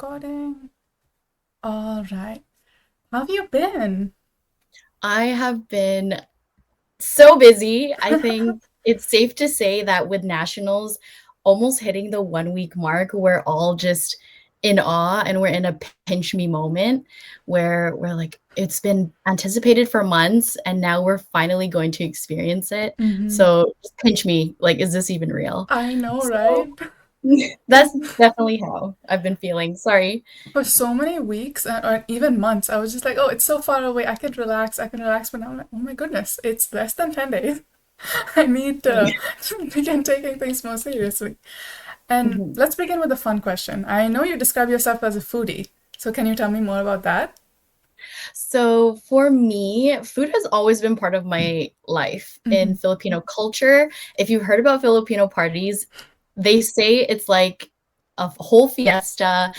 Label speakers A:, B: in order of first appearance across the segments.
A: recording. All right. How have you been?
B: I have been so busy. I think it's safe to say that with nationals almost hitting the 1 week mark, we're all just in awe and we're in a pinch me moment where we're like, it's been anticipated for months and now we're finally going to experience it.
A: Hmm.
B: So just pinch me, like, is this even real?
A: I know, right?
B: So that's definitely how I've been feeling. Sorry.
A: For so many weeks or even months, I was just like, oh, it's so far away. I can relax. But now I'm like, oh my goodness, it's less than 10 days. I need to begin taking things more seriously. And
B: Mhm.
A: let's begin with a fun question. I know you describe yourself as a foodie. So can you tell me more about that?
B: So for me, food has always been part of my life in
A: Hmm.
B: Filipino culture. If you've heard about Filipino parties, they say it's like a whole fiesta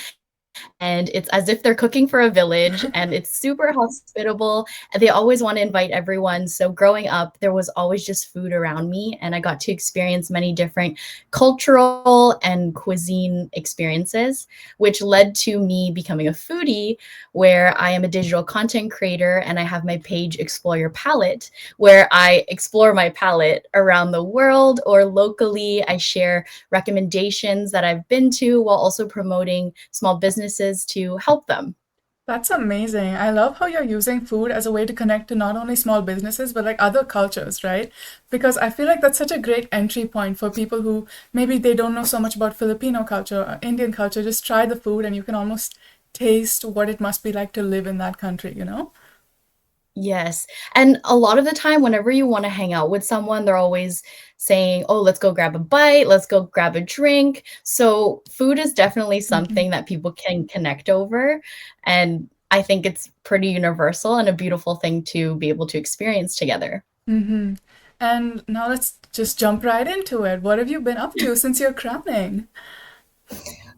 B: and it's as if they're cooking for a village and it's super hospitable and they always want to invite everyone. So growing up there was always just food around me and I got to experience many different cultural and cuisine experiences, which led to me becoming a foodie, where I am a digital content creator and I have my page Explore Your Palette, where I explore my palette around the world or locally. I share recommendations that I've been to while also promoting small businesses to help them.
A: That's amazing. I love how you're using food as a way to connect to not only small businesses, but like other cultures, right? Because I feel like that's such a great entry point for people who maybe they don't know so much about Filipino culture or Indian culture. Just try the food and you can almost taste what it must be like to live in that country, you know?
B: Yes. And a lot of the time, whenever you want to hang out with someone, they're always saying, oh, let's go grab a bite, let's go grab a drink. So, food is definitely
A: Hmm.
B: something that people can connect over. And I think it's pretty universal and a beautiful thing to be able to experience together.
A: Hmm. And now let's just jump right into it. What have you been up to since your crowning?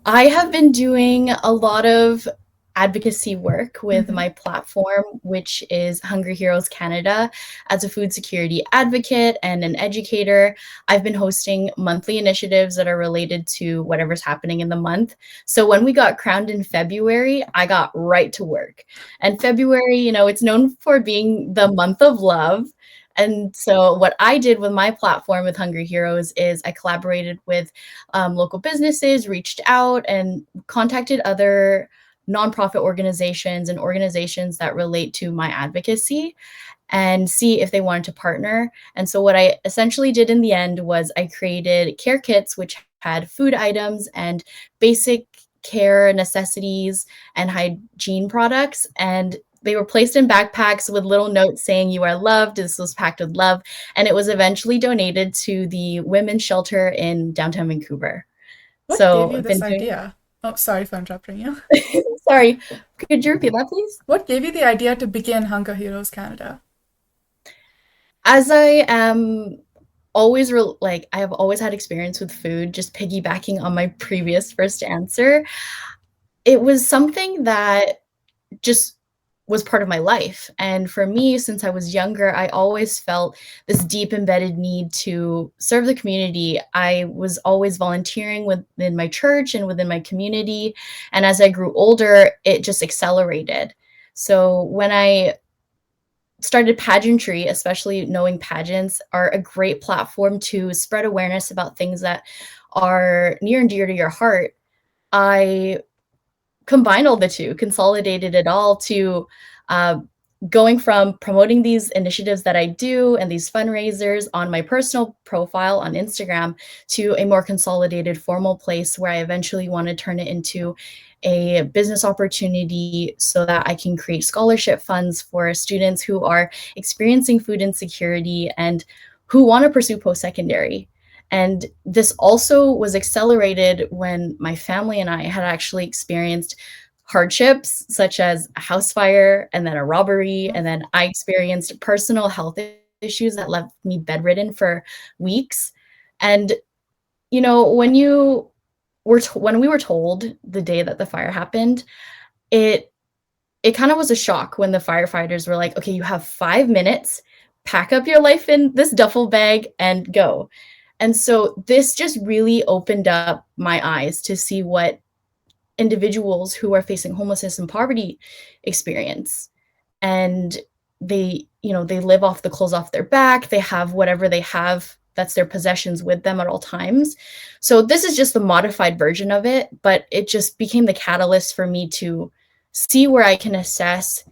B: I have been doing a lot of advocacy work with
A: Hmm.
B: my platform, which is Hungry Heroes Canada. As a food security advocate and an educator, I've been hosting monthly initiatives that are related to whatever's happening in the month. So when we got crowned in February, I got right to work. And February, it's known for being the month of love. And so, what I did with my platform with Hungry Heroes is I collaborated with local businesses, reached out and contacted other nonprofit organizations and organizations that relate to my advocacy and see if they wanted to partner. And so, what I essentially did in the end was I created care kits, which had food items and basic care necessities and hygiene products. And they were placed in backpacks with little notes saying, "You are loved. This was packed with love." And it was eventually donated to the women's shelter in downtown Vancouver.
A: What gave
B: So
A: you
B: I've
A: this
B: been doing,
A: idea? Oh, sorry for interrupting you.
B: sorry, could you repeat that, please?
A: What gave you the idea to begin Hunger Heroes Canada?
B: As I am always like, I have always had experience with food, just piggybacking on my previous first answer. It was something that just was part of my life. And for me, since I was younger, I always felt this deep embedded need to serve the community. I was always volunteering within my church and within my community. And as I grew older, it just accelerated. So when I started pageantry, especially knowing pageants are a great platform to spread awareness about things that are near and dear to your heart, I combined all the two, consolidated it all to uh, going from promoting these initiatives that I do and these fundraisers on my personal profile on Instagram to a more consolidated formal place where I eventually want to turn it into a business opportunity so that I can create scholarship funds for students who are experiencing food insecurity and who want to pursue post secondary. And this also was accelerated when my family and I had actually experienced hardships such as a house fire and then a robbery. And then I experienced personal health issues that left me bedridden for weeks. And, when when we were told the day that the fire happened, it it kind of was a shock when the firefighters were like, okay, you have 5 minutes, pack up your life in this duffel bag and go. And so this just really opened up my eyes to see what individuals who are facing homelessness and poverty experience. And they live off the clothes off their back. They have whatever they have that's their possessions with them at all times. So this is just the modified version of it, but it just became the catalyst for me to see where I can assess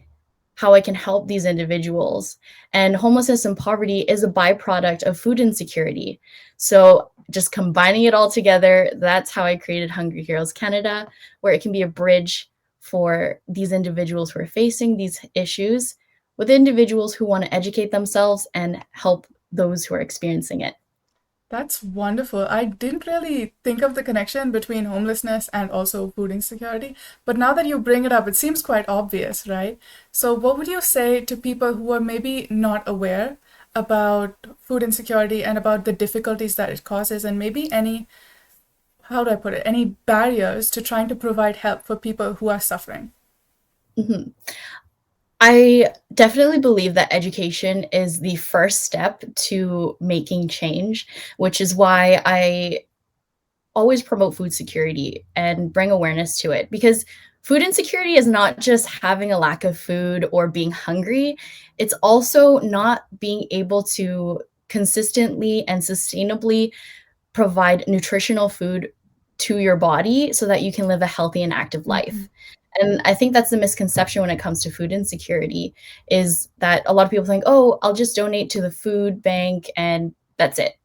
B: how I can help these individuals. And homelessness and poverty is a byproduct of food insecurity. So just combining it all together, that's how I created Hungry Heroes Canada, where it can be a bridge for these individuals who are facing these issues with individuals who want to educate themselves and help those who are experiencing it.
A: That's wonderful. I didn't really think of the connection between homelessness and also food insecurity, but now that you bring it up, it seems quite obvious, right? So, what would you say to people who are maybe not aware about food insecurity and about the difficulties that it causes, and maybe any, how do I put it, any barriers to trying to provide help for people who are suffering?
B: Mhm. I definitely believe that education is the first step to making change, which is why I always promote food security and bring awareness to it, because food insecurity is not just having a lack of food or being hungry, it's also not being able to consistently and sustainably provide nutritional food to your body so that you can live a healthy and active
A: Mhm.
B: life. And I think that's the misconception when it comes to food insecurity, is that a lot of people think, "Oh, I'll just donate to the food bank and that's it."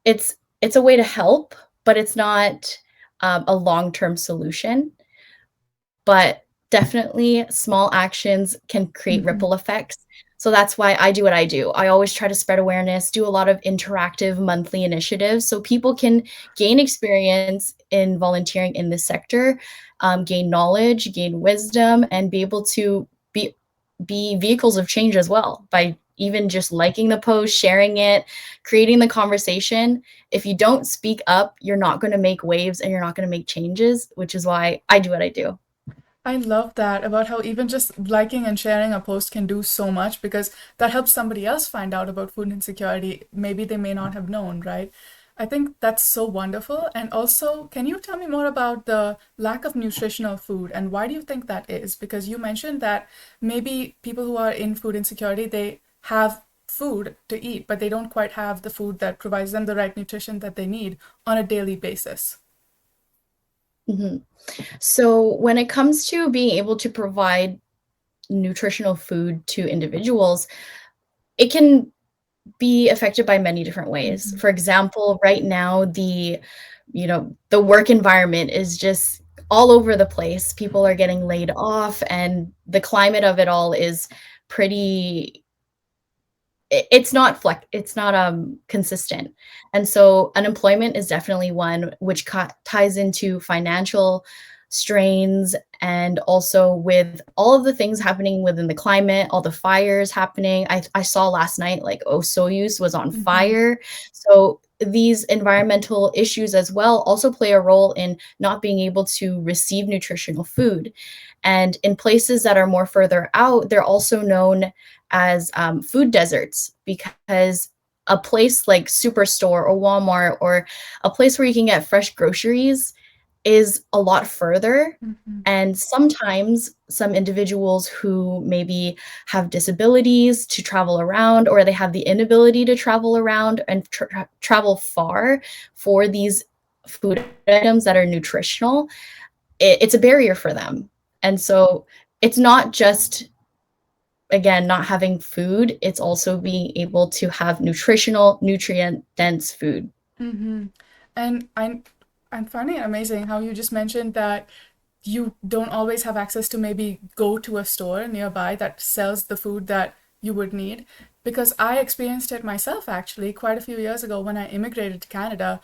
B: It's a way to help, but it's not a long-term solution. But definitely small actions can create
A: Mhm.
B: ripple effects. So that's why I do what I do. I always try to spread awareness, do a lot of interactive monthly initiatives so people can gain experience in volunteering in this sector, gain knowledge, gain wisdom, and be able to be vehicles of change as well by even just liking the post, sharing it, creating the conversation. If you don't speak up, you're not going to make waves and you're not going to make changes, which is why I do what I do.
A: I love that about how even just liking and sharing a post can do so much because that helps somebody else find out about food insecurity. Maybe they may not have known, right? I think that's so wonderful. And also, can you tell me more about the lack of nutritional food and why do you think that is? Because you mentioned that maybe people who are in food insecurity, they have food to eat, but they don't quite have the food that provides them the right nutrition that they need on a daily basis.
B: Mhm. So when it comes to being able to provide nutritional food to individuals, it can be affected by many different ways.
A: Mhm.
B: For example, right now the work environment is just all over the place. People are getting laid off and the climate of it all is pretty it's not consistent. And so unemployment is definitely one which ties into financial strains, and also with all of the things happening within the climate, all the fires happening. I saw last night, like, Soyuz was on
A: Mhm.
B: fire. So these environmental issues as well also play a role in not being able to receive nutritional food. And in places that are more further out, they're also known as food deserts, because a place like Superstore or Walmart or a place where you can get fresh groceries is a lot further.
A: Mhm.
B: And sometimes some individuals who maybe have disabilities to travel around, or they have the inability to travel around and travel far for these food items that are nutritional, it's a barrier for them. And so it's not just, again, not having food, it's also being able to have nutritional, nutrient dense food.
A: Mm-hmm. And I'm finding it amazing how you just mentioned that you don't always have access to maybe go to a store nearby that sells the food that you would need. Because I experienced it myself actually quite a few years ago when I immigrated to Canada.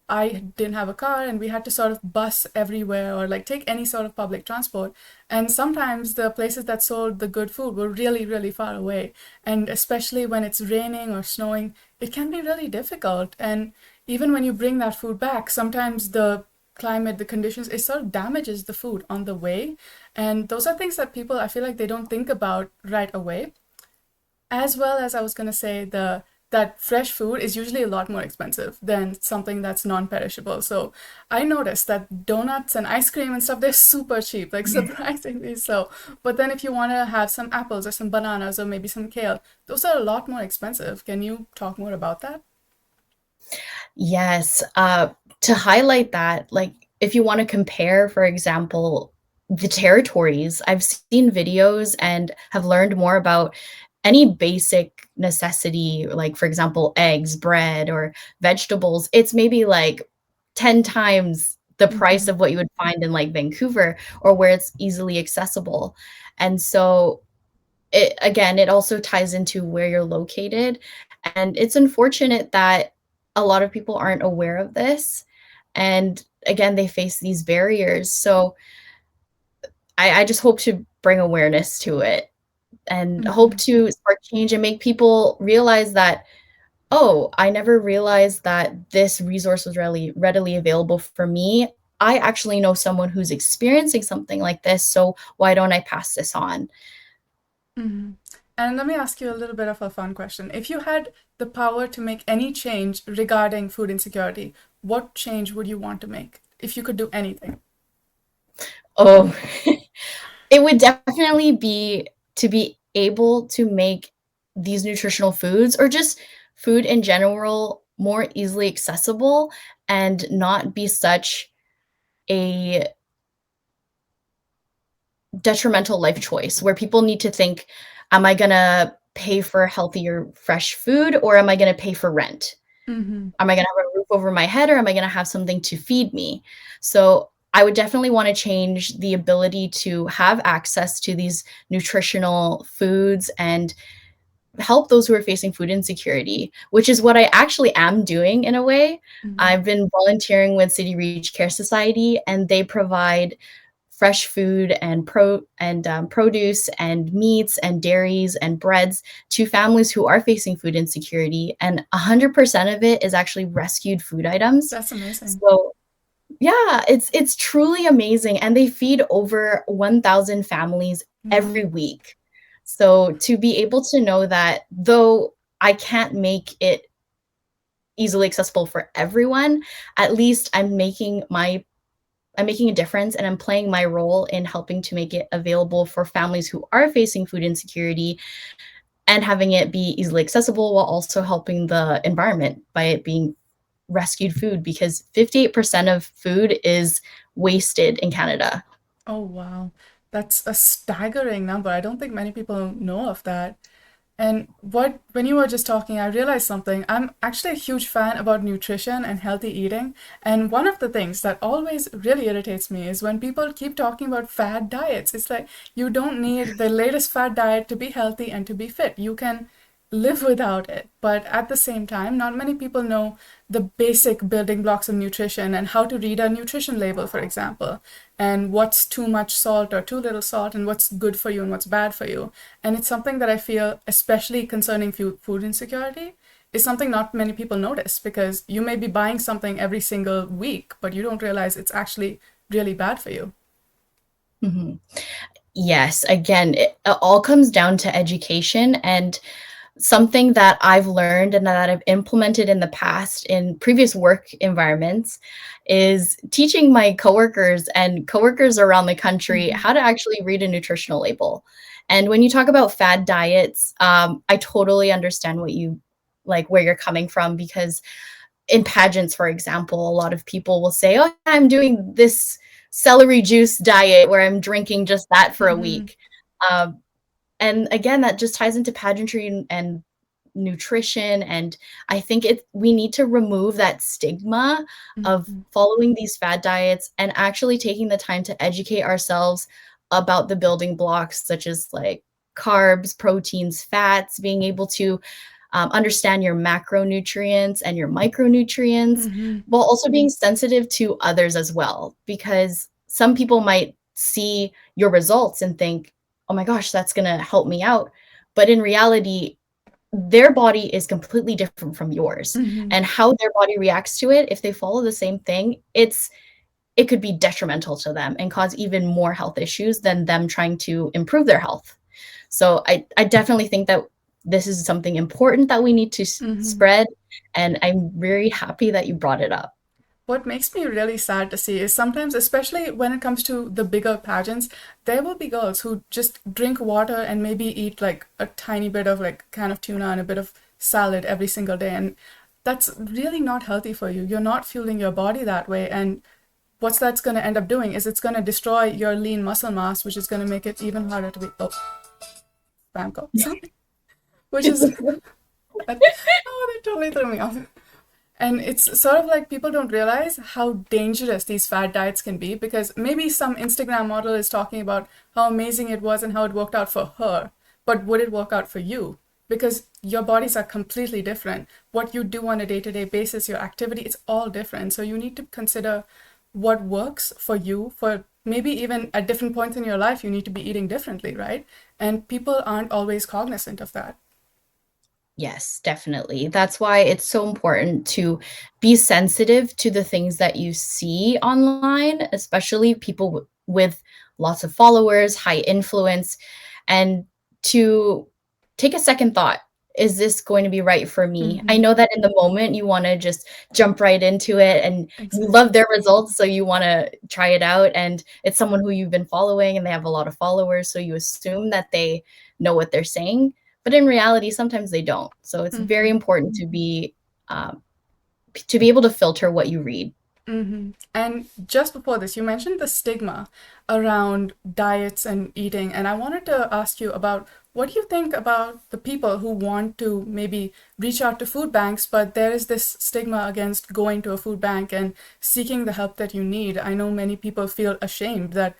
A: I didn't have a car and we had to sort of bus everywhere or like take any sort of public transport. And sometimes the places that sold the good food were really, really far away. And especially when it's raining or snowing, it can be really difficult. And even when you bring that food back, sometimes the climate, the conditions, it sort of damages the food on the way. And those are things that people, I feel like they don't think about right away, as well as I was going to say the that fresh food is usually a lot more expensive than something that's non-perishable. So I noticed that donuts and ice cream and stuff, they're super cheap, like surprisingly so. But then if you want to have some apples or some bananas or maybe some kale, those are a lot more expensive. Can you talk more about that?
B: Yes, to highlight that, like, if you wanna compare, for example, the territories, I've seen videos and have learned more about any basic necessity, like, for example, eggs, bread, or vegetables. It's maybe, like, 10 times the price
A: Mm-hmm.
B: of what you would find in, like, Vancouver or where it's easily accessible, and so it also ties into where you're located, and it's unfortunate that a lot of people aren't aware of this, and again, they face these barriers, so I just hope to bring awareness to it and hope
A: Mm-hmm.
B: to spark change and make people realize that, "Oh, I never realized that this resource was readily available for me. I actually know someone who's experiencing something like this, so why don't I pass this on?"
A: Mm-hmm. And let me ask you a little bit of a fun question. If you had the power to make any change regarding food insecurity, what change would you want to make if you could do anything?
B: Oh. It would definitely be to be able to make these nutritional foods or just food in general more easily accessible and not be such a detrimental life choice where people need to think, am I gonna pay for healthier, fresh food or am I gonna pay for rent?
A: Mm-hmm.
B: Am I gonna have a roof over my head or am I gonna have something to feed me? So I would definitely want to change the ability to have access to these nutritional foods and help those who are facing food insecurity, which is what I actually am doing in a way.
A: Mm-hmm.
B: I've been volunteering with City Reach Care Society, and they provide fresh food and produce and meats and dairies and breads to families who are facing food insecurity, and 100% of it is actually rescued food items.
A: That's amazing.
B: So yeah, it's truly amazing, and they feed over 1,000 families every
A: Wow.
B: week. So to be able to know that though I can't make it easily accessible for everyone, at least I'm making a difference and I'm playing my role in helping to make it available for families who are facing food insecurity and having it be easily accessible while also helping the environment by it being rescued food because 58% of food is wasted in Canada.
A: Oh, wow. That's a staggering number. I don't think many people know of that. And when you were just talking, I realized something. I'm actually a huge fan about nutrition and healthy eating. And one of the things that always really irritates me is when people keep talking about fad diets. It's like you don't need the latest fad diet to be healthy and to be fit. You can live without it. But at the same time, not many people know the basic building blocks of nutrition and how to read a nutrition label, for example, and what's too much salt or too little salt, and what's good for you and what's bad for you. And it's something that I feel, especially concerning food insecurity, is something not many people notice because you may be buying something every single week, but you don't realize it's actually really bad for you.
B: Mhm. Yes, again, it all comes down to education and something that I've learned and that I've implemented in the past in previous work environments is teaching my coworkers around the country
A: Mm-hmm.
B: how to actually read a nutritional label. And when you talk about fad diets, I totally understand where you're coming from because in pageants, for example, a lot of people will say, "Oh, I'm doing this celery juice diet where I'm drinking just that for a
A: Mm-hmm.
B: week." Um, and again, that just ties into pageantry and nutrition, and I think we need to remove that stigma of
A: Mm-hmm.
B: following these fad diets and actually taking the time to educate ourselves about the building blocks such as, like, carbs, proteins, fats, being able to, understand your macronutrients and your micronutrients,
A: Mm-hmm.
B: while also being sensitive to others as well, because some people might see your results and think, "Oh my gosh, that's gonna help me out." But in reality, their body is completely different from yours,
A: Mm-hmm.
B: and how their body reacts to it, if they follow the same thing, it could be detrimental to them and cause even more health issues than them trying to improve their health. So I definitely think that this is something important that we need to
A: Hmm.
B: spread, and I'm very happy that you brought it up.
A: What makes me really sad to see is sometimes, especially when it comes to the bigger pageants, there will be girls who just drink water and maybe eat like a tiny bit of like can of tuna and a bit of salad every single day. And that's really not healthy for you. You're not fueling your body that way. And what's that's going to end up doing is it's going to destroy your lean muscle mass, which is going to make it even harder to be, oh, spam call, sorry, which is, oh, they totally threw me off. And it's sort of like people don't realize how dangerous these fad diets can be because maybe some Instagram model is talking about how amazing it was and how it worked out for her. But would it work out for you? Because your bodies are completely different. What you do on a day to day basis, your activity, it's all different. So you need to consider what works for you for maybe even at different points in your life, you need to be eating differently, right? And people aren't always cognizant of that.
B: Yes, definitely. That's why it's so important to be sensitive to the things that you see online, especially people with lots of followers, high influence, and to take a second thought. Is this going to be right for me? I
A: Mm-hmm.
B: know that in the moment you want to just jump right into it and you love
A: Exactly.
B: their results, so you want to try it out. And it's someone who you've been following and they have a lot of followers, so you assume that they know what they're saying, but in reality, sometimes they don't. So it's very
A: Mm-hmm.
B: important um, to be able to filter what you read.
A: Mm-hmm. And just before this, you mentioned the stigma around diets and eating, and I wanted to ask you about what do you think about the people who want to maybe reach out to food banks, but there is this stigma against going to a food bank and seeking the help that you need. I know many people feel ashamed that,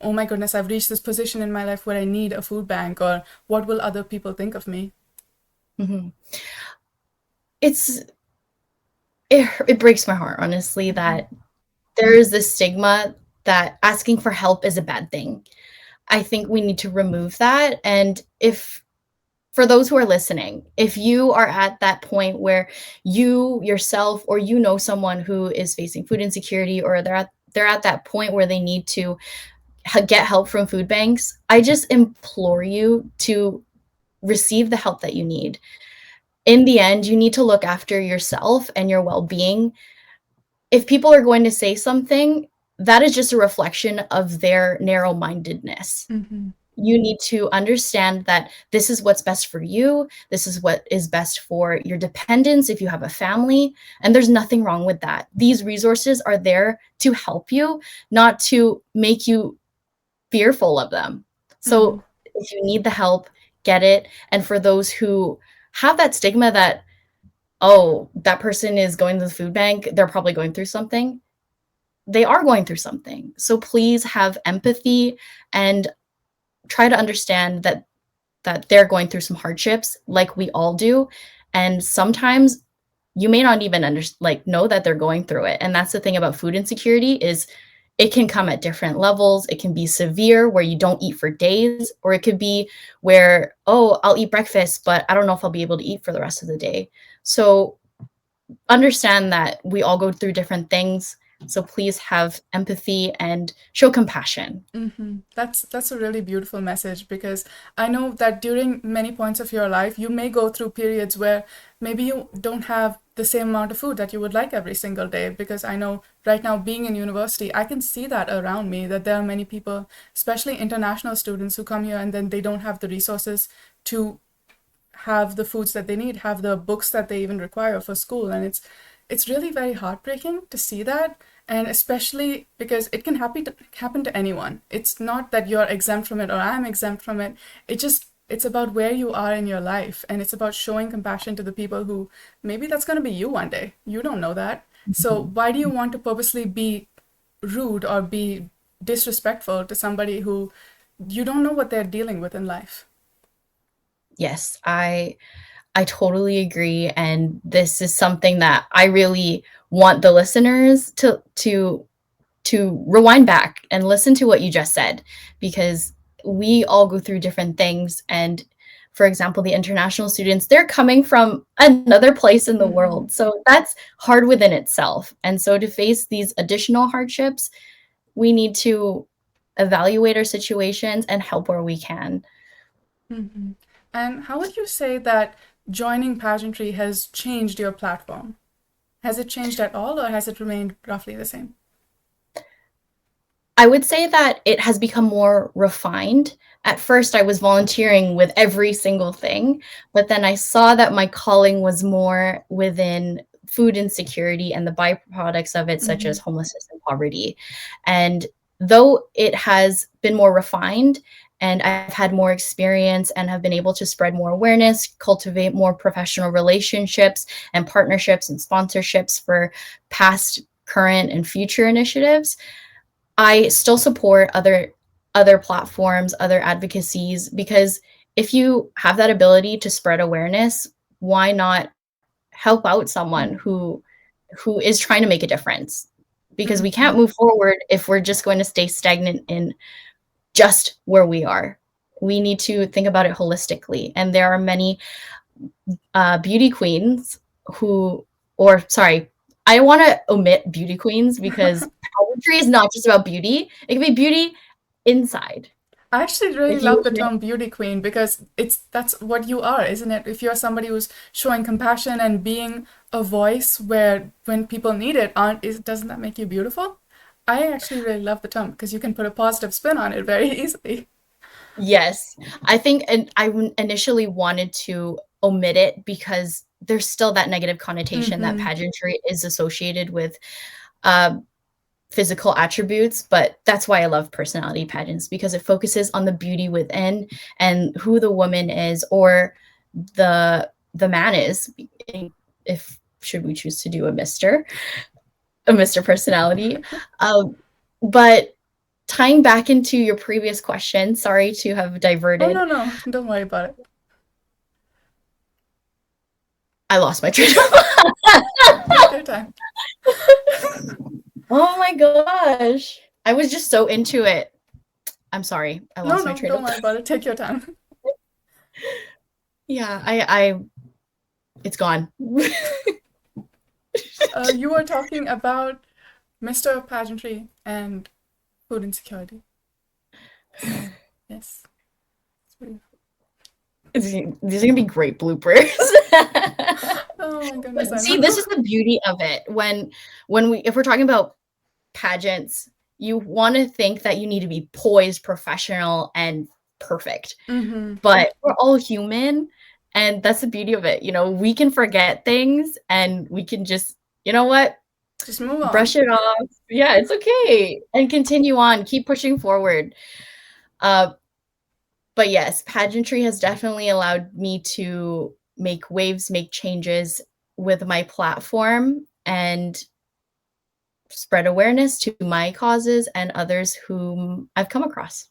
A: oh my goodness, I've reached this position in my life where I need a food bank, or what will other people think of me?
B: Mhm. It's it breaks my heart, honestly,
A: Mm-hmm.
B: that there is this stigma that asking for help is a bad thing. I think we need to remove that. And if for those who are listening, if you are at that point where you yourself or you know someone who is facing food insecurity, or they're at that point where they need to get help from food banks, I just implore you to receive the help that you need. In the end, you need to look after yourself and your well being. If people are going to say something, that is just a reflection of their narrow mindedness.
A: Mm-hmm.
B: You need to understand that this is what's best for you. This is what is best for your dependents if you have a family. And there's nothing wrong with that. These resources are there to help you, not to make you fearful of them.
A: Mm-hmm.
B: So if you need the help, get it. And for those who have that stigma that, oh, that person is going to the food bank, they're probably going through something. They are going through something. So please have empathy and try to understand that they're going through some hardships like we all do. And sometimes you may not even know that they're going through it. And that's the thing about food insecurity is it can come at different levels. It can be severe where you don't eat for days, or it could be where, oh, I'll eat breakfast, but I don't know if I'll be able to eat for the rest of the day. So understand that we all go through different things. So please have empathy and show compassion.
A: Mm-hmm. That's a really beautiful message because I know that during many points of your life, you may go through periods where maybe you don't have the same amount of food that you would like every single day. Because I know right now, being in university, I can see that around me that there are many people, especially international students, who come here and then they don't have the resources to have the foods that they need, have the books that they even require for school, and it's really very heartbreaking to see that, and especially because it can happen to anyone. It's not that you're exempt from it or I'm exempt from it. It's about where you are in your life, and it's about showing compassion to the people who maybe that's going to be you one day. You don't know that. So why do you want to purposely be rude or be disrespectful to somebody who you don't know what they're dealing with in life?
B: Yes, I totally agree, and this is something that I really want the listeners to rewind back and listen to what you just said, because we all go through different things. And for example, the international students, they're coming from another place in the
A: Mm-hmm.
B: world. So that's hard within itself. And so to face these additional hardships, we need to evaluate our situations and help where we can.
A: Mm-hmm. And how would you say that joining pageantry has changed your platform? Has it changed at all, or has it remained roughly the same?
B: I would say that it has become more refined. At first, I was volunteering with every single thing, but then I saw that my calling was more within food insecurity and the byproducts of it, such as
A: Mm-hmm.
B: homelessness and poverty. And though it has been more refined and I've had more experience and have been able to spread more awareness, cultivate more professional relationships and partnerships and sponsorships for past, current, and future initiatives, I still support other platforms, other advocacies, because if you have that ability to spread awareness, why not help out someone who is trying to make a difference? Because we can't
A: Mm-hmm.
B: move forward if we're just going to stay stagnant in just where we are. We need to think about it holistically. And there are many beauty queens who, or sorry, I want to omit beauty queens because pageantry is not just about beauty. It can be beauty inside.
A: I actually really
B: If you,
A: love the term beauty queen because it's that's what you are, isn't it? If you're somebody who's showing compassion and being a voice where when people need it, aren't is doesn't that make you beautiful? I actually really love the term because you can put a positive spin on it very easily.
B: yes, I think, and initially wanted to omit it because there's still that negative connotation that
A: Mm-hmm.
B: pageantry is associated with uh, physical attributes, but that's why I love personality pageants because it focuses on the beauty within and who the woman is or the man is, if should we choose to do a Mr. Personality. Um, but tying back into your previous question, sorry to have
A: Oh
B: diverted.
A: no, no, don't worry about it.
B: I lost my train of thought.
A: Take your time.
B: Oh my gosh. I was just so into it. I'm sorry. I
A: No,
B: lost my
A: no,
B: train
A: don't
B: of
A: worry
B: thought.
A: about it. Take your time.
B: Yeah, I it's gone.
A: You were talking about Mr. Pageantry and food insecurity. Yes.
B: These are gonna be great bloopers.
A: Oh my goodness,
B: But
A: I
B: see, this
A: know.
B: is the beauty of it. When we if we're talking about pageants, you want to think that you need to be poised, professional, and perfect.
A: Mm-hmm.
B: But we're all human, and that's the beauty of it. We can forget things and we can just, you know what?
A: Just move
B: Brush
A: on.
B: it off. Yeah, it's okay. And continue on, keep pushing forward. Uh, but yes, pageantry has definitely allowed me to make waves, make changes with my platform and spread awareness to my causes and others whom I've come across.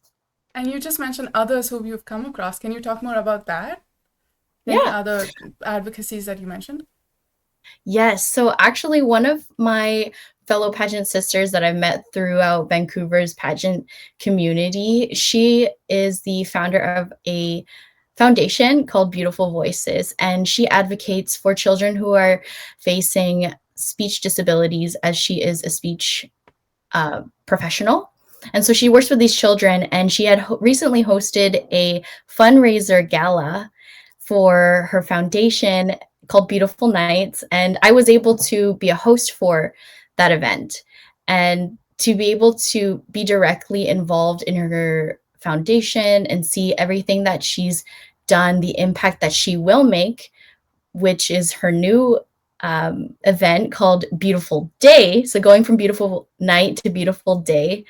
A: And you just mentioned others who you've come across. Can you talk more about that? Any
B: Yeah.
A: other advocacies that you mentioned?
B: Yes. So actually, one of my fellow pageant sisters that I've met throughout Vancouver's pageant community, she is the founder of a foundation called Beautiful Voices, and she advocates for children who are facing speech disabilities as she is a speech professional. And so she works with these children, and she had recently hosted a fundraiser gala for her foundation called Beautiful Nights. And I was able to be a host for that event and to be able to be directly involved in her foundation and see everything that she's done, the impact that she will make, which is her new event called Beautiful Day. So going from Beautiful Night to Beautiful Day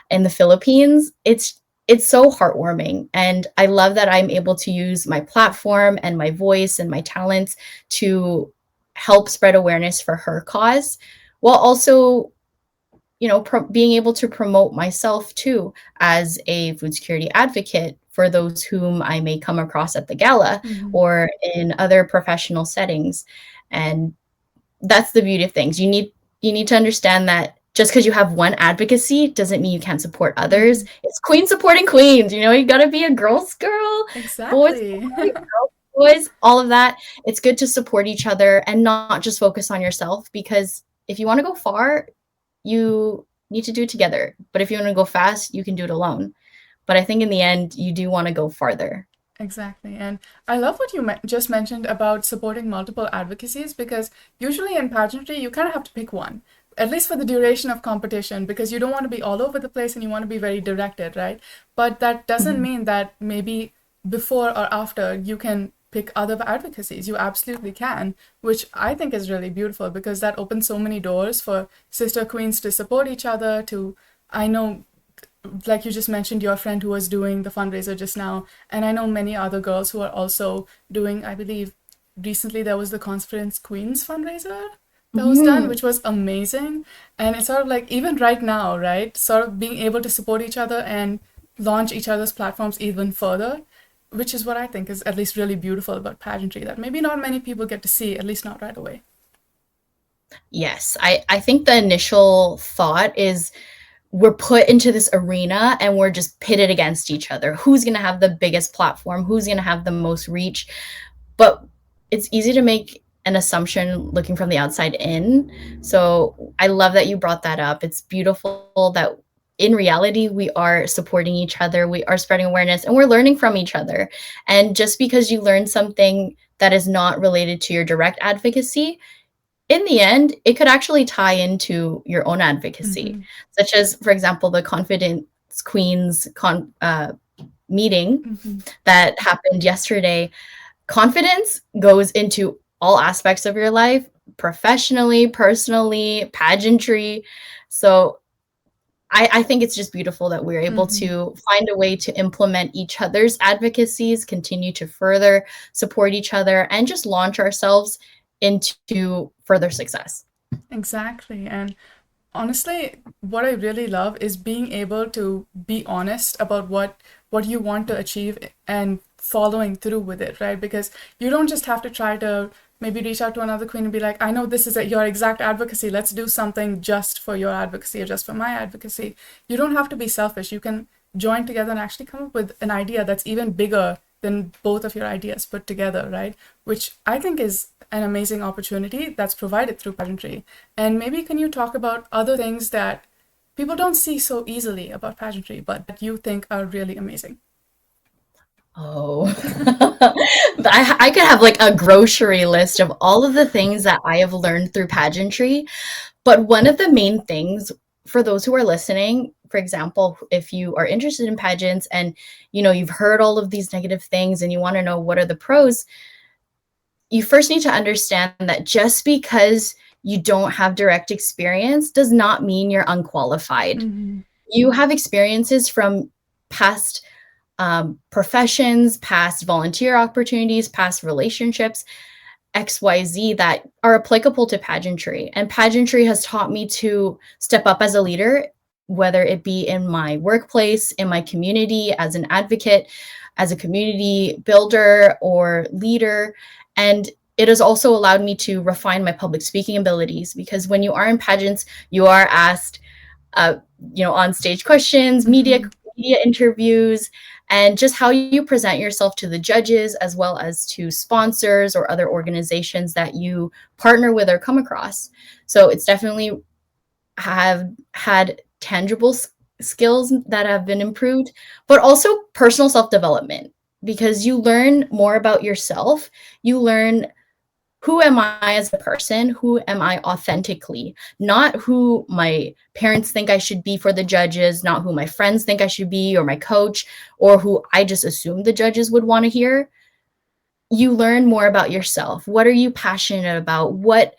B: in the Philippines, it's so heartwarming, and I love that I'm able to use my platform and my voice and my talents to help spread awareness for her cause, while also being able to promote myself too as a food security advocate for those whom I may come across at the gala
A: Mm-hmm.
B: or in other professional settings. And that's the beauty of things. You need to understand that just because you have one advocacy doesn't mean you can't support others.
A: Mm-hmm.
B: It's queen supporting queens. You got to be a girl's girl, boys
A: Exactly.
B: supporting girls, boys, all of that. It's good to support each other and not just focus on yourself, because if you want to go far, you need to do it together. But if you want to go fast, you can do it alone. But I think in the end, you do want to go farther.
A: Exactly. And I love what you just mentioned about supporting multiple advocacies because usually in pageantry, you kind of have to pick one, at least for the duration of competition, because you don't want to be all over the place and you want to be very directed, right? But that doesn't
B: Mhm.
A: mean that maybe before or after you can pick other advocacies. You absolutely can, which I think is really beautiful because that opens so many doors for sister queens to support each other, to I know like you just mentioned your friend who was doing the fundraiser just now, and I know many other girls who are also doing, I believe recently there was the Conference Queens fundraiser that was done,
B: Mhm.
A: which was amazing. And it's sort of like even right now, right, sort of being able to support each other and launch each other's platforms even further, which is what I think is at least really beautiful about pageantry that maybe not many people get to see, at least not right away.
B: Yes, I think the initial thought is we're put into this arena and we're just pitted against each other. Who's going to have the biggest platform? Who's going to have the most reach? But it's easy to make an assumption looking from the outside in. So I love that you brought that up. It's beautiful that in reality, we are supporting each other, we are spreading awareness, and we're learning from each other. And just because you learn something that is not related to your direct advocacy, in the end, it could actually tie into your own advocacy,
A: Mm-hmm.
B: such as, for example, the Confidence Queens meeting
A: Mm-hmm.
B: that happened yesterday. Confidence goes into all aspects of your life, professionally, personally, pageantry. So I think it's just beautiful that we're able
A: Mm-hmm.
B: to find a way to implement each other's advocacies, continue to further support each other, and just launch ourselves into further success.
A: Exactly. And honestly, what I really love is being able to be honest about what you want to achieve and following through with it, right? Because you don't just have to try to maybe reach out to another queen and be like, I know this is your exact advocacy. Let's do something just for your advocacy or just for my advocacy. You don't have to be selfish. You can join together and actually come up with an idea that's even bigger than both of your ideas put together, right? Which I think is an amazing opportunity that's provided through pageantry. And maybe can you talk about other things that people don't see so easily about pageantry, but that you think are really amazing?
B: Oh, I could have like a grocery list of all of the things that I have learned through pageantry. But one of the main things for those who are listening, for example, if you are interested in pageants and you've heard all of these negative things and you want to know what are the pros, you first need to understand that just because you don't have direct experience does not mean you're unqualified.
A: Mm-hmm.
B: You have experiences from past professions, past volunteer opportunities, past relationships, XYZ that are applicable to pageantry. And pageantry has taught me to step up as a leader, whether it be in my workplace, in my community, as an advocate, as a community builder or leader. And it has also allowed me to refine my public speaking abilities because when you are in pageants, you are asked uh, on stage questions,
A: Mm-hmm.
B: media interviews, and just how you present yourself to the judges as well as to sponsors or other organizations that you partner with or come across. So it's definitely have had tangible skills that have been improved, but also personal self-development because you learn more about yourself. You learn who am I as a person? Who am I authentically? Not who my parents think I should be for the judges, not who my friends think I should be or my coach, or who I just assume the judges would want to hear. You learn more about yourself. What are you passionate about? What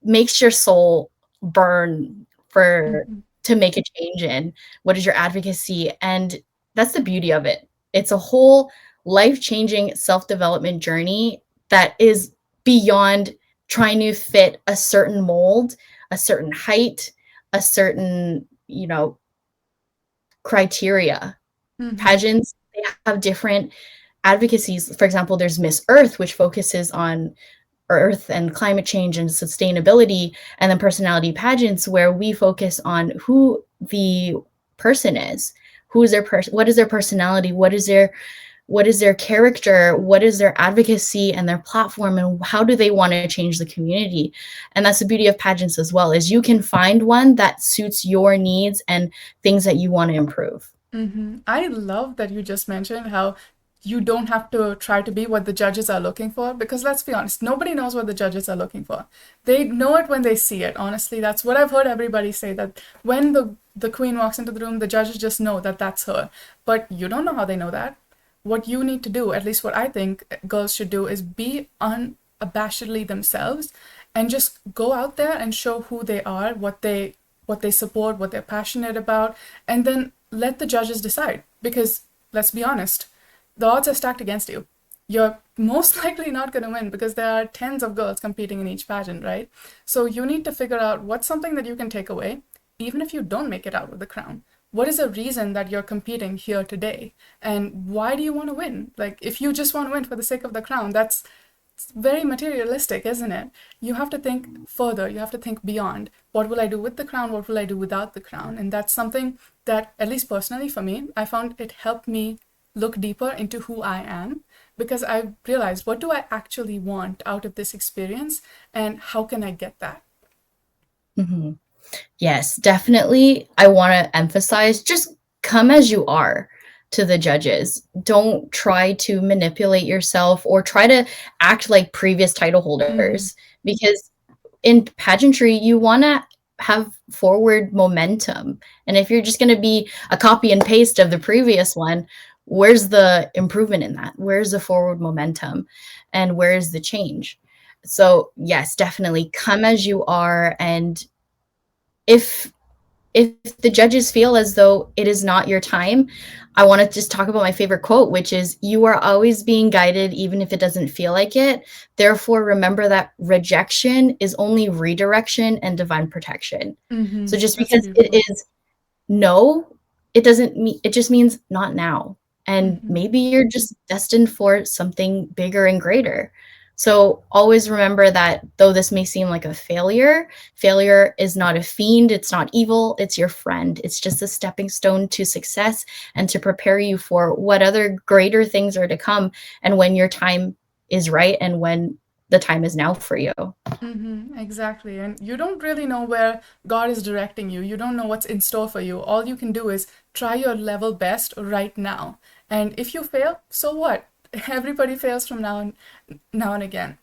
B: makes your soul burn for
A: Mm-hmm.
B: to make a change in? What is your advocacy? And that's the beauty of it. It's a whole life-changing self-development journey that is beyond trying to fit a certain mold, a certain height, a certain, criteria.
A: Mm-hmm.
B: Pageants, they have different advocacies. For example, there's Miss Earth, which focuses on earth and climate change and sustainability, and then personality pageants where we focus on who the person is, who is their person, what is their personality, what is their character, what is their advocacy and their platform, and how do they want to change the community. And that's the beauty of pageants as well, is you can find one that suits your needs and things that you want to improve.
A: Mm-hmm. I love that you just mentioned how you don't have to try to be what the judges are looking for, because let's be honest, nobody knows what the judges are looking for. They know it when they see it. Honestly, that's what I've heard everybody say, that when the queen walks into the room, the judges just know that that's her. But you don't know how they know that. What you need to do, at least what I think girls should do, is be unabashedly themselves and just go out there and show who they are, what they support, what they're passionate about, and then let the judges decide. Because let's be honest, the odds are stacked against you. You're most likely not going to win because there are tens of girls competing in each pageant, right? So you need to figure out what's something that you can take away, even if you don't make it out with the crown. What is a reason that you're competing here today? And why do you want to win? Like, if you just want to win for the sake of the crown, that's very materialistic, isn't it? You have to think further. You have to think beyond. What will I do with the crown? What will I do without the crown? And that's something that, at least personally for me, I found it helped me look deeper into who I am, because I realized, what do I actually want out of this experience and how can I get that?
B: Mhm. Yes, definitely. I want to emphasize, just come as you are to the judges. Don't try to manipulate yourself or try to act like previous title
A: Mm-hmm.
B: holders, because in pageantry, you want to have forward momentum. And if you're just going to be a copy and paste of the previous one, where's the improvement in that? Where's the forward momentum? And where's the change? So, yes, definitely come as you are. And if if the judges feel as though it is not your time, I want to just talk about my favorite quote, which is, "You are always being guided, even if it doesn't feel like it. Therefore, remember that rejection is only redirection and divine protection."
A: Mm-hmm.
B: So just
A: That's
B: because it
A: beautiful.
B: is no, it doesn't mean, it just means not now. And
A: Mm-hmm.
B: maybe you're just destined for something bigger and greater. So always remember that though this may seem like a failure, failure is not a fiend, it's not evil, it's your friend. It's just a stepping stone to success and to prepare you for what other greater things are to come, and when your time is right and when the time is now for you.
A: Mm-hmm, exactly. And you don't really know where God is directing you. You don't know what's in store for you. All you can do is try your level best right now. And if you fail, so what? Everybody fails from now and again.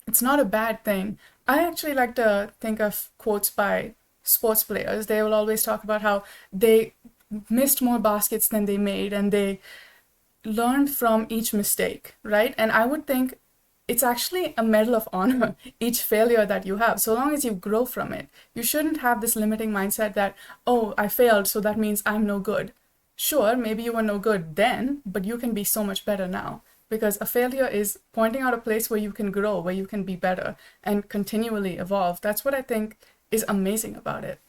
A: It's not a bad thing. I actually like to think of quotes by sports players. They will always talk about how they missed more baskets than they made, and they learned from each mistake, right? And I would think it's actually a medal of honor, each failure that you have, so long as you grow from it. You shouldn't have this limiting mindset that, oh, I failed, so that means I'm no good. Sure, maybe you were no good then, but you can be so much better now. Because a failure is pointing out a place where you can grow, where you can be better and continually evolve. That's what I think is amazing about it.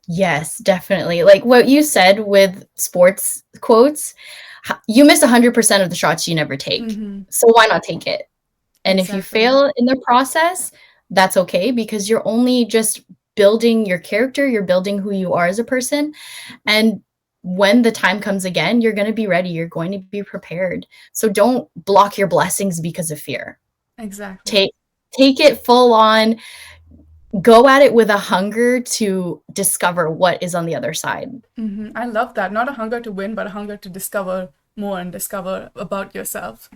B: Yes, definitely. Like what you said with sports quotes, you miss 100% of the shots you never take.
A: Mm-hmm.
B: So why not take it? And if you
A: Exactly.
B: fail in the process, that's okay, because you're only just building your character, you're building who you are as a person. And when the time comes again, you're going to be ready, you're going to be prepared. So don't block your blessings because of fear.
A: Exactly.
B: Take it full on, go at it with a hunger to discover what is on the other side.
A: I love that. Not a hunger to win, but a hunger to discover more and discover about yourself.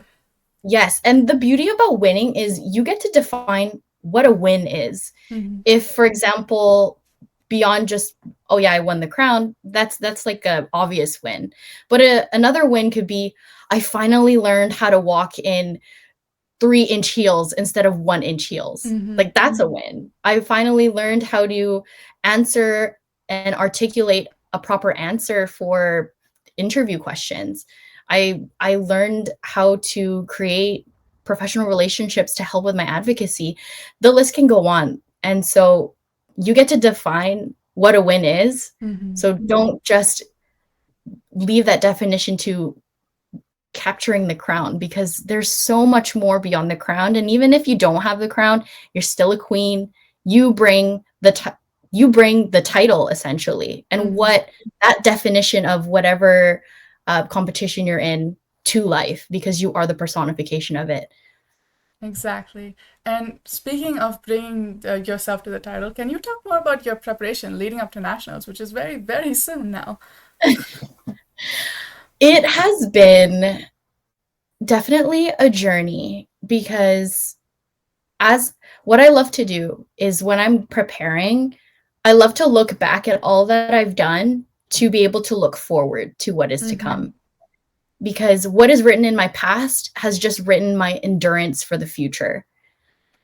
B: Yes, and the beauty about winning is you get to define what a win is.
A: Mm-hmm.
B: If, for example, beyond just, oh yeah, I won the crown, that's like a obvious win. But another win could be, I finally learned how to walk in 3-inch heels instead of 1-inch heels.
A: Mm-hmm.
B: Like that's a win. I finally learned how to answer and articulate a proper answer for interview questions. I learned how to create professional relationships to help with my advocacy. The list can go on. And so you get to define what a win is.
A: Mm-hmm.
B: So don't just leave that definition to capturing the crown, because there's so much more beyond the crown. And even if you don't have the crown, you're still a queen. You bring you bring the title essentially, and
A: Mm-hmm.
B: what that definition of whatever competition you're in to life, because you are the personification of it.
A: Exactly. And speaking of bringing yourself to the title, can you talk more about your preparation leading up to nationals, which is very, very soon now?
B: It has been. Definitely a journey because as what I love to do is when I'm preparing, I love to look back at all that I've done to be able to look forward to what is to
A: Mm-hmm.
B: come. Because what is written in my past has just written my endurance for the future.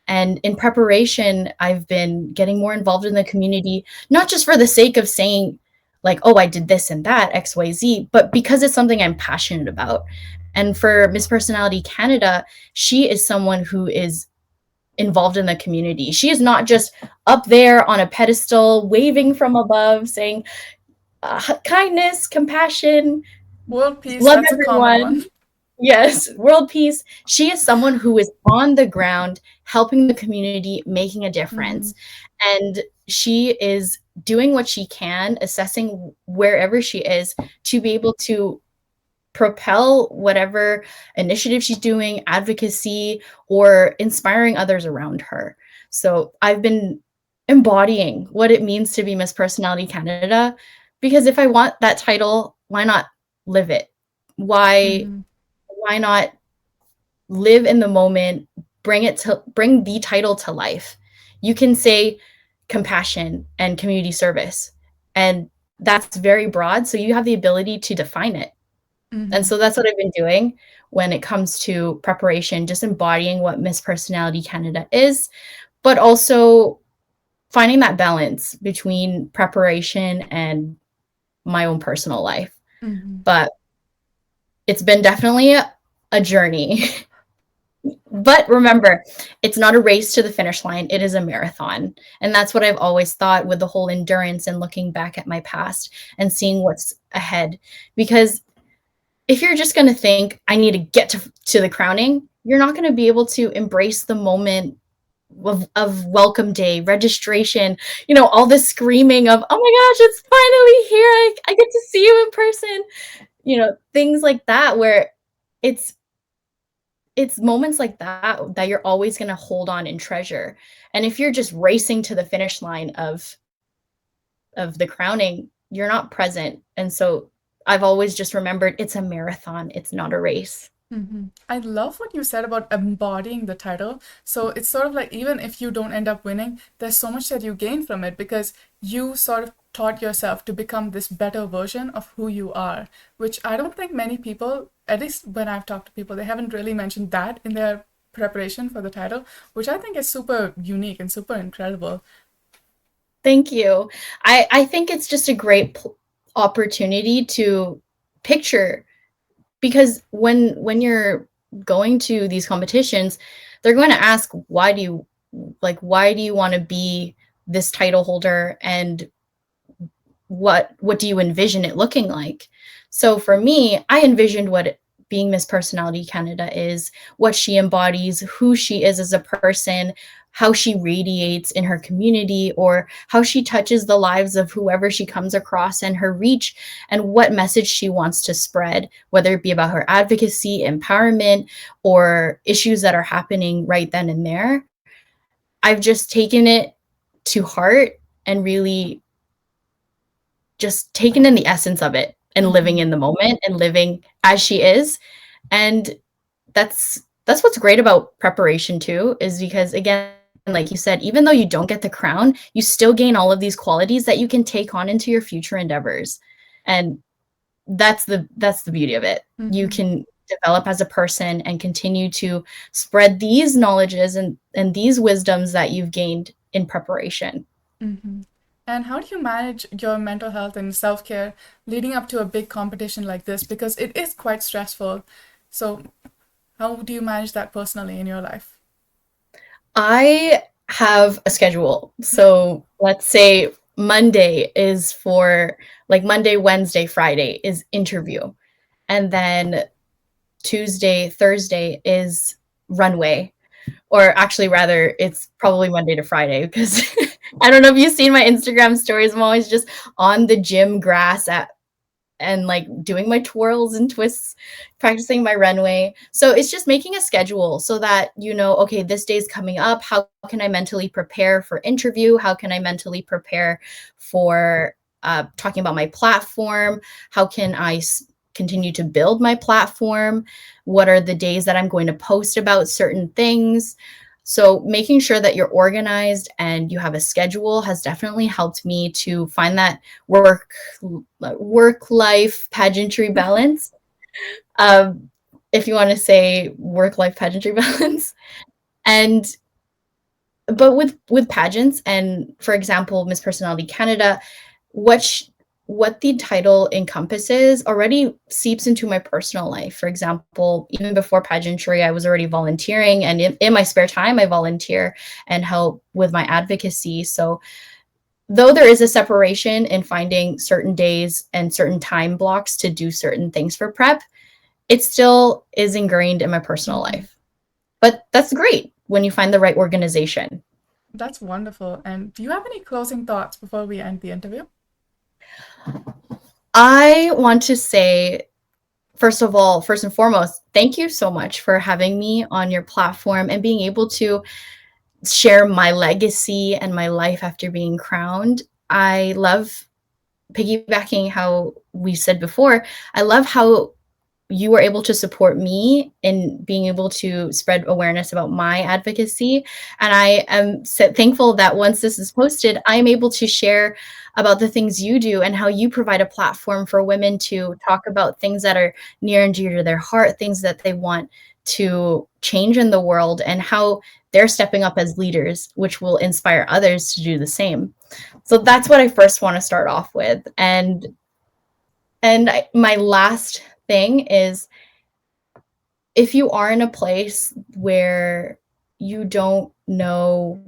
B: And in preparation, I've been getting more involved in the community, not just for the sake of saying, like, oh, I did this and that, XYZ, but because it's something I'm passionate about. And for Miss Personality Canada, she is someone who is involved in the community. She is not just up there on a pedestal, waving from above, saying, kindness, compassion,
A: World peace,
B: love
A: that's a common one.
B: everyone. Yes, world peace. She is someone who is on the ground, helping the community, making a
A: Mm-hmm.
B: difference. And she is doing what she can, assessing wherever she is to be able to propel whatever initiative she's doing, advocacy, or inspiring others around her. So I've been embodying what it means to be Miss Personality Canada because if I want that title, why not live it? Why
A: Mm-hmm.
B: why not live in the moment, bring the title to life? You can say compassion and community service, and that's very broad, so you have the ability to define it. And
A: Mm-hmm.
B: so that's what I've been doing when it comes to preparation, just embodying what Miss Personality Canada is, but also finding that balance between preparation and my own personal life.
A: Mm-hmm.
B: But it's been definitely a journey. But remember, it's not a race to the finish line, it is a marathon. And that's what I've always thought with the whole endurance and looking back at my past and seeing what's ahead. Because if you're just going to think, I need to get to the crowning, you're not going to be able to embrace the moment of welcome day, registration, all this screaming of, oh my gosh, it's finally here. I get to see you in person, things like that, where it's it's moments like that that you're always going to hold on and treasure. And if you're just racing to the finish line of the crowning, you're not present. And so I've always just remembered it's a marathon, it's not a race.
A: Mm-hmm. I love what you said about embodying the title. So it's sort of like even if you don't end up winning, there's so much that you gain from it because you sort of taught yourself to become this better version of who you are, which I don't think many people, at least when I've talked to people, they haven't really mentioned that in their preparation for the title, which I think is super unique and super incredible.
B: Thank you. I think it's just a great opportunity to picture because when you're going to these competitions, they're going to ask why do you want to be this title holder and what do you envision it looking like? So for me, I envisioned what being Miss Personality Canada is, what she embodies, who she is as a person, how she radiates in her community, or how she touches the lives of whoever she comes across and her reach, and what message she wants to spread, whether it be about her advocacy, empowerment, or issues that are happening right then and there. I've just taken it to heart and really just taken in the essence of it and living
A: Mm-hmm.
B: in the moment and living as she is. And that's what's great about preparation too, is because again, like you said, even though you don't get the crown, you still gain all of these qualities that you can take on into your future endeavors. And that's the beauty of it. You
A: Mm-hmm.
B: can develop as a person and continue to spread these knowledges and these wisdoms that you've gained in preparation.
A: Mm-hmm. And how do you manage your mental health and self-care leading up to a big competition like this? Because it is quite stressful. So, how do you manage that personally in your life?
B: I have a schedule. So let's say Monday is for like Monday, Wednesday, Friday is interview. And then Tuesday, Thursday is runway. Or actually, rather, it's probably Monday to Friday because I don't know if you've seen my Instagram stories. I'm always just on the gym grass and like doing my twirls and twists, practicing my runway. So it's just making a schedule so that okay, this day's coming up. How can I mentally prepare for interview? How can I mentally prepare for talking about my platform? How can I continue to build my platform, what are the days that I'm going to post about certain things. So making sure that you're organized and you have a schedule has definitely helped me to find that work life pageantry balance. Um, if you want to say work life pageantry balance. And but with pageants and, for example, Miss Personality Canada, what the title encompasses already seeps into my personal life. For example, even before pageantry, I was already volunteering, and in my spare time, I volunteer and help with my advocacy. So though there is a separation in finding certain days and certain time blocks to do certain things for prep, it still is ingrained in my personal
A: Mhm.
B: life. But that's great when you find the right organization.
A: That's wonderful. And do you have any closing thoughts before we end the interview?
B: I want to say, first of all, first and foremost, thank you so much for having me on your platform and being able to share my legacy and my life after being crowned. I love piggybacking how we said before. I love how you were able to support me in being able to spread awareness about my advocacy. And I am so thankful that once this is posted, I am able to share about the things you do and how you provide a platform for women to talk about things that are near and dear to their heart, things that they want to change in the world, and how they're stepping up as leaders, which will inspire others to do the same. So that's what I first want to start off with. My last thing is, if you are in a place where you don't know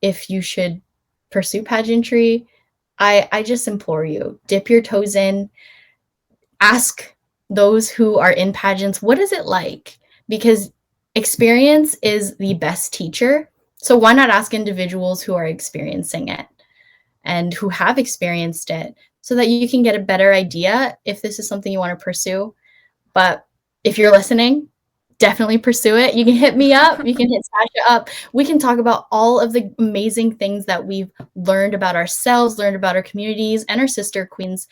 B: if you should pursue pageantry, I just implore you, dip your toes in, ask those who are in pageants, what is it like? Because experience is the best teacher. So why not ask individuals who are experiencing it and who have experienced it, so that you can get a better idea if this is something you want to pursue. But if you're listening, definitely pursue it. You can hit me up. You can hit Sasha up. We can talk about all of the amazing things that we've learned about ourselves, learned about our communities, and our sister queens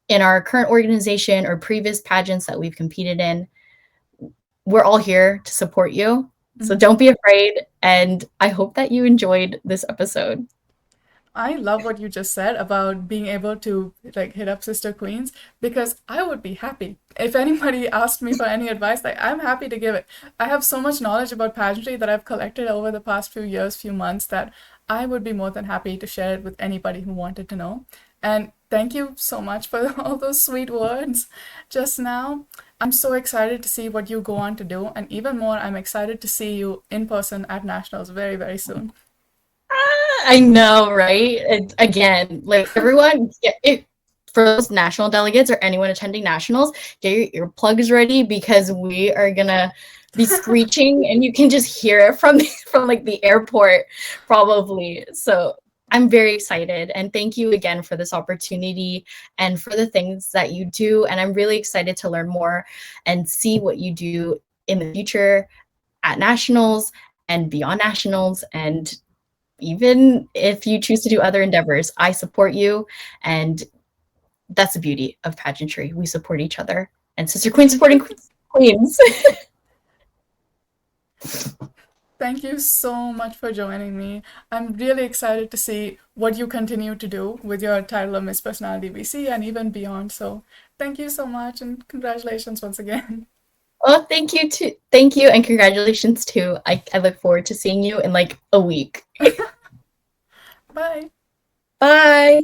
B: in our current organization or previous pageants that we've competed in. We're all here to support you. So
A: Mhm.
B: don't be afraid. And I hope that you enjoyed this episode.
A: I love what you just said about being able to like hit up Sister Queens, because I would be happy if anybody asked me for any advice. Like, I'm happy to give it. I have so much knowledge about pageantry that I've collected over the past few years, few months, that I would be more than happy to share it with anybody who wanted to know. And thank you so much for all those sweet words just now. I'm so excited to see what you go on to do, and even more, I'm excited to see you in person at nationals very, very soon.
B: I know, right? Again, like everyone, for those national delegates or anyone attending nationals, get your earplugs ready, because we are gonna be screeching, and you can just hear it from from like the airport, probably. So I'm very excited, and thank you again for this opportunity and for the things that you do. And I'm really excited to learn more and see what you do in the future at nationals and beyond nationals, and even if you choose to do other endeavors, I support you. And that's the beauty of pageantry. We support each other. And Sister Queen supporting Queens.
A: Thank you so much for joining me. I'm really excited to see what you continue to do with your title of Miss Personality BC and even beyond. So, thank you so much and congratulations once again.
B: Well, thank you too. Thank you, and congratulations too. I look forward to seeing you in like a week.
A: Bye.
B: Bye.